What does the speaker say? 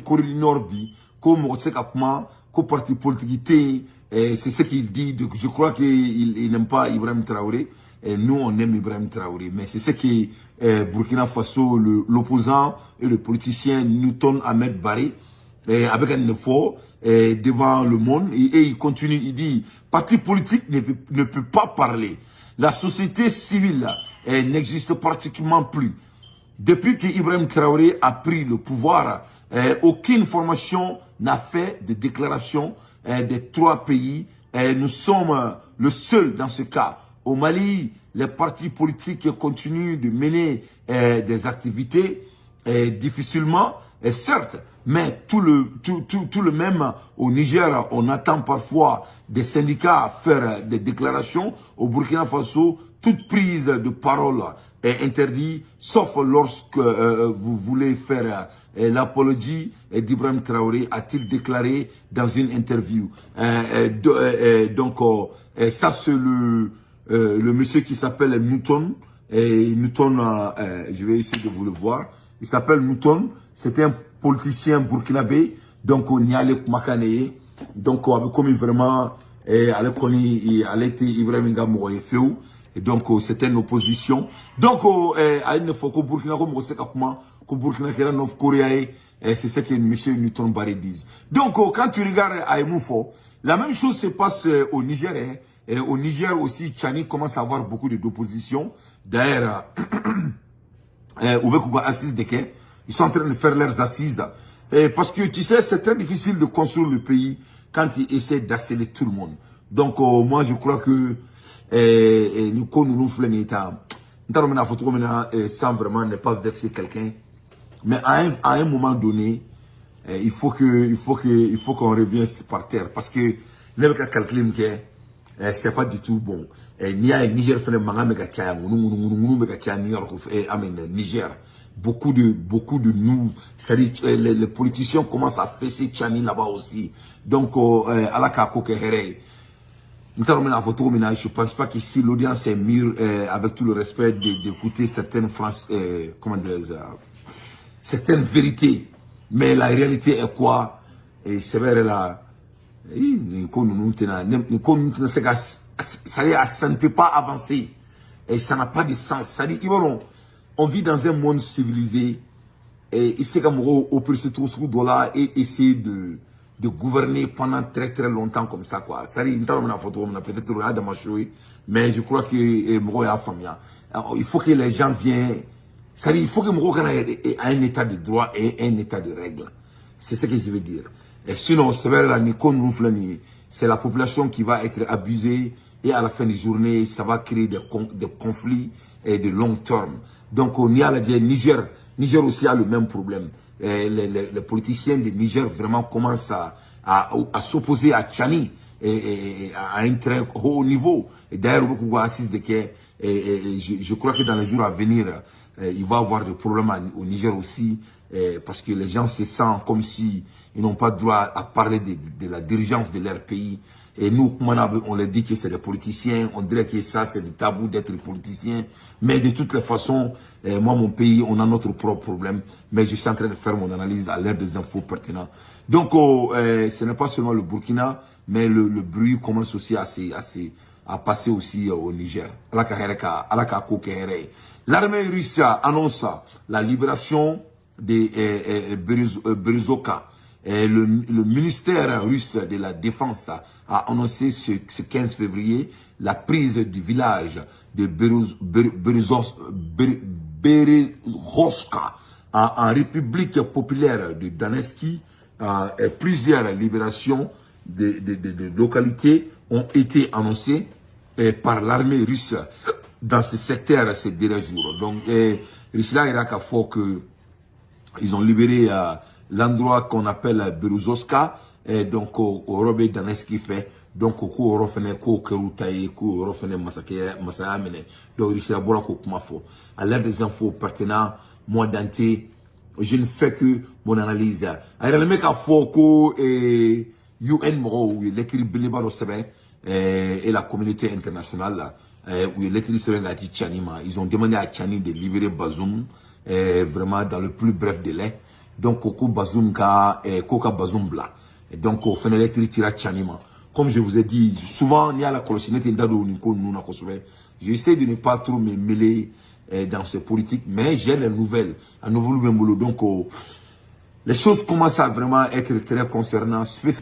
Corée Nord bi, comme on sait qu'au parti politique, c'est ce qu'il dit. Je crois qu'il n'aime pas Ibrahim Traoré. Et nous, on aime Ibrahim Traoré. Mais c'est ce que Burkina Faso, l'opposant et le politicien Newton Ahmed Barré, avec un effort devant le monde. Et il continue, il dit, parti politique ne peut pas parler. La société civile n'existe pratiquement plus. Depuis que Ibrahim Traoré a pris le pouvoir, aucune formation n'a fait de déclaration des 3 pays. Nous sommes le seul dans ce cas. Au Mali, les partis politiques continuent de mener des activités difficilement, certes, mais tout le même au Niger, on attend parfois des syndicats faire des déclarations. Au Burkina Faso, toute prise de parole est interdite, sauf lorsque vous voulez faire l'apologie d'Ibrahim Traoré, a-t-il déclaré dans une interview. Donc, ça c'est le monsieur qui s'appelle Mouton. Mouton, je vais essayer de vous le voir. Il s'appelle Mouton. C'est un politicien burkinabé. Donc, on y a les Makaneye. Donc, comme vraiment, elle était Ibrahim Gamou et Féou. Et donc, c'était une opposition. Donc, à une fois qu'au Burkina, comme on sait qu'au Burkina, qu'il y a Nord Corée, c'est ce que M. Newton Barré dit. Donc, quand tu regardes à Emoufo, la même chose se passe au Niger. Et au Niger aussi, Tchani commence à avoir beaucoup d'opposition. D'ailleurs, Oubekouba Assises Deke, ils sont en train de faire leurs assises. Parce que, tu sais, c'est très difficile de construire le pays quand ils essaient d'assailer tout le monde. Donc, moi, je crois que nous connaissons sans vraiment ne pas vexer quelqu'un. Mais à un moment donné, il faut qu'on revienne par terre. Parce que, même quand calculer que c'est pas du tout bon. Ni à Niger, Niger. Beaucoup de nous, c'est-à-dire les politiciens commencent à fesser Tchani là-bas aussi. Donc, à la kako kehere. Je pense pas qu'ici l'audience est mûre avec tout le respect d'écouter certaines certaines vérités. Mais la réalité est quoi? Et c'est vrai là. Ça ne peut pas avancer. Et ça n'a pas de sens. Ça dit, on vit dans un monde civilisé. Et ici, comme on peut se trouver dollar et essayer de gouverner pendant très très longtemps comme ça, quoi. Ça dit, peut-être regarder ma chose, mais je crois que il faut que les gens viennent. Ça dit, il faut que Moro ait un état de droit et un état de règle. C'est ce que je veux dire. Et sinon, c'est vrai, c'est la population qui va être abusée et à la fin de journée, ça va créer des conflits et de long terme. Donc, on y a la Niger aussi a le même problème. Les politiciens de Niger vraiment commencent à s'opposer à Tchani à un très haut niveau. Et d'ailleurs, je crois que dans les jours à venir, il va y avoir des problèmes au Niger aussi, parce que les gens se sentent comme si ils n'ont pas droit à parler de la dirigeance de leur pays. Et nous, on leur dit que c'est des politiciens, on dirait que ça c'est du tabou d'être politicien. Mais de toutes les façons, moi, mon pays, on a notre propre problème. Mais je suis en train de faire mon analyse à l'ère des infos pertinentes. Donc, ce n'est pas seulement le Burkina, mais le bruit commence aussi à passer aussi au Niger. L'armée russe annonce la libération de Berezovka. Le ministère russe de la Défense a annoncé ce 15 février la prise du village de Berezovka en République populaire de Donetsk. Plusieurs libérations de localités ont été annoncées par l'armée russe dans ce secteur ces derniers jours. Donc, Russia Irak a fait que ils ont libéré l'endroit qu'on appelle Berezovka, donc au Robé Donetsk fait. Donc, au Rofene, au Kerutaï, au Rofene Massaamene, donc Russia Bora Kokumafo. À l'ère des infos pertinentes, moi Dante, je ne fais que mon analyse. Alors, le mec a fait que UN Moro, l'écrit Bilibar au Sebe, et la communauté internationale, où l'écrit Serenga Tchanima, ils ont demandé à Tchani de libérer Bazoum, vraiment dans le plus bref délai. donc ko Bazoum ka Bazoum bla. Et donc au final tira chanima. Comme je vous ai dit, souvent il y a la colossinette d'ado nous j'essaie de ne pas trop me mêler dans ces politiques, mais j'ai les nouvelles à nouveau donc les choses commencent à vraiment être très concernantes.